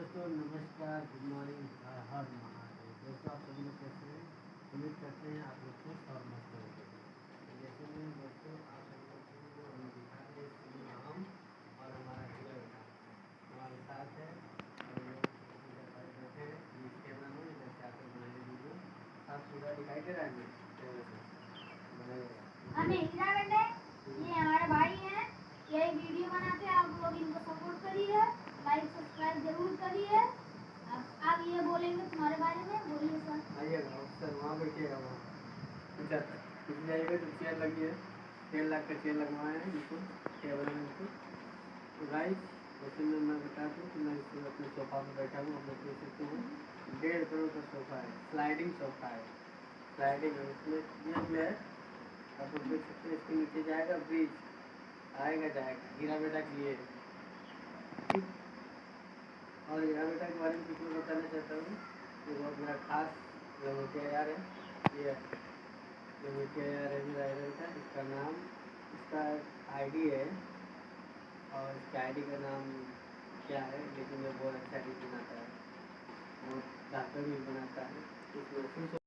दोस्तों नमस्कार, good morning, हर हर महादेव। दोस्तों आप सभी लोग कैसे हैं? उम्मीद करते हैं आप लोग खुश और मस्त होंगे। तो जैसे कि दोस्तों आप सभी लोग को हम दिखाते हैं सिनेमा हम और हमारा हीरो हमारे साथ है और हम लोग इधर पर बैठे हैं इस कैमरा में इधर से आकर बनाने वीडियो आप सीधा दिखाई दे रहा है कैमरे से ये हमारे भाई हैं, ये वीडियो बनाते हैं। आप लोग इनको सपोर्ट करिए, लाइक सब्सक्राइब जरूर करिए। आप ये बोलेंगे तुम्हारे बारे में, बोलिए सर। आइएगा सर, वहाँ बैठिएगा, वहाँ कुछ जाइएगा तो चेयर लगी है, 1.5 लाख का चेयर लगवाए हैं इनको टेबल में इनको। तो गाइस वैसे में मैं बता दूँ कि मैं इस अपने सोफा पर बैठा हूँ, आप लोग देख सकते हैं 1.5 करोड़ का सोफ़ा है, स्लाइडिंग सोफ़ा है, स्लाइडिंग है, उसमें ब्रिज में है, आप लोग देख सकते हैं। इसके नीचे जाएगा ब्रिज, आएगा जाएगा हीरा बेटा के लिए। और हीरा बेटा के बारे में कुछ मैं बताना चाहता हूँ, ये बहुत मेरा खास लंगोटिया यार है। ये लंगोटिया यार है मेरा हीरा बेटा, इसका नाम, इसका आईडी है और इसके आईडी का नाम क्या है, लेकिन वो बहुत अच्छा आईडी बनाता है, वो डॉक्टर भी बनाता है। इसमें